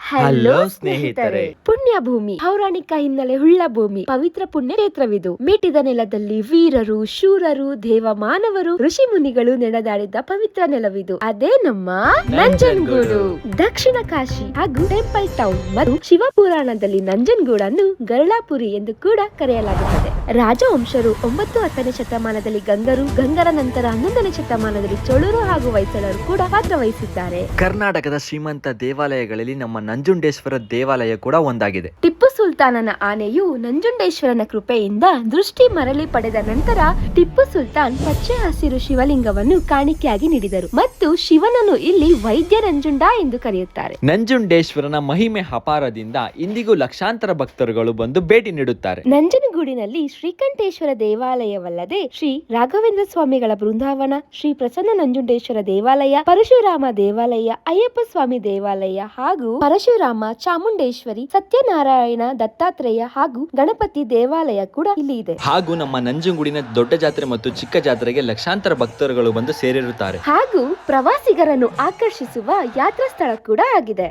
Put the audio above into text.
Hello ಸ್ನೇಹಿತರೆ. ಪುಣ್ಯ ಭೂಮಿ, ಪೌರಾಣಿಕ ಹಿನ್ನೆಲೆ ಉಳ್ಳ ಭೂಮಿ, ಪವಿತ್ರ ಪುಣ್ಯ ಕ್ಷೇತ್ರವಿದು. ಮೇಟಿದ ನೆಲದಲ್ಲಿ ವೀರರು, ಶೂರರು, ದೇವ ಮಾನವರು, ಋಷಿ ಮುನಿಗಳು ನಡೆದಾಡಿದ್ದ ಪವಿತ್ರ ನೆಲವಿದು. ಅದೇ ನಮ್ಮ ನಂಜನಗೂಡು. ದಕ್ಷಿಣ ಕಾಶಿ ಹಾಗೂ ಟೆಂಪಲ್ ಟೌನ್ ಮತ್ತು ಶಿವಪುರಾಣದಲ್ಲಿ ನಂಜನಗೂಡನ್ನು ಗರುಡಾಪುರಿ ಎಂದು ಕೂಡ ಕರೆಯಲಾಗುತ್ತದೆ. ರಾಜವಂಶರು 9-10ನೇ ಶತಮಾನದಲ್ಲಿ ಗಂಗರ ನಂತರ 11ನೇ ಶತಮಾನದಲ್ಲಿ ಚೋಳರು ಹಾಗೂ ಹೊಯ್ಸಳರು ಕೂಡ ಪಾತ್ರ ವಹಿಸಿದ್ದಾರೆ. ಕರ್ನಾಟಕದ ಶ್ರೀಮಂತ ದೇವಾಲಯಗಳಲ್ಲಿ ನಮ್ಮ ನಂಜುಂಡೇಶ್ವರ ದೇವಾಲಯ ಕೂಡ ಒಂದಾಗಿದೆ. ಟಿಪ್ಪು ಸುಲ್ತಾನನ ಆನೆಯು ನಂಜುಂಡೇಶ್ವರನ ಕೃಪೆಯಿಂದ ದೃಷ್ಟಿ ಮರಳಿ ಪಡೆದ ನಂತರ ಟಿಪ್ಪು ಸುಲ್ತಾನ್ ಪಚ್ಚೆ ಹಸಿರು ಶಿವಲಿಂಗವನ್ನು ಕಾಣಿಕೆಯಾಗಿ ನೀಡಿದರು ಮತ್ತು ಶಿವನನ್ನು ಇಲ್ಲಿ ವೈದ್ಯ ನಂಜುಂಡ ಎಂದು ಕರೆಯುತ್ತಾರೆ. ನಂಜುಂಡೇಶ್ವರನ ಮಹಿಮೆ ಅಪಾರದಿಂದ ಇಂದಿಗೂ ಲಕ್ಷಾಂತರ ಭಕ್ತರುಗಳು ಬಂದು ಭೇಟಿ ನೀಡುತ್ತಾರೆ. ನಂಜನಗೂಡಿನಲ್ಲಿ ಶ್ರೀಕಂಠೇಶ್ವರ ದೇವಾಲಯವಲ್ಲದೆ ಶ್ರೀ ರಾಘವೇಂದ್ರ ಸ್ವಾಮಿಗಳ ಬೃಂದಾವನ, ಶ್ರೀ ಪ್ರಸನ್ನ ನಂಜುಂಡೇಶ್ವರ ದೇವಾಲಯ, ಪರಶುರಾಮ ದೇವಾಲಯ, ಅಯ್ಯಪ್ಪ ಸ್ವಾಮಿ ದೇವಾಲಯ ಹಾಗೂ ಪರಶುರಾಮ, ಚಾಮುಂಡೇಶ್ವರಿ, ಸತ್ಯನಾರಾಯಣ, ದತ್ತಾತ್ರೇಯ ಹಾಗೂ ಗಣಪತಿ ದೇವಾಲಯ ಕೂಡ ಇಲ್ಲಿ ಇದೆ. ಹಾಗೂ ನಮ್ಮ ನಂಜನಗೂಡಿನ ದೊಡ್ಡ ಜಾತ್ರೆ ಮತ್ತು ಚಿಕ್ಕ ಜಾತ್ರೆಗೆ ಲಕ್ಷಾಂತರ ಭಕ್ತರುಗಳು ಬಂದು ಸೇರಿರುತ್ತಾರೆ ಹಾಗೂ ಪ್ರವಾಸಿಗರನ್ನು ಆಕರ್ಷಿಸುವ ಯಾತ್ರಾ ಸ್ಥಳ ಕೂಡ ಆಗಿದೆ.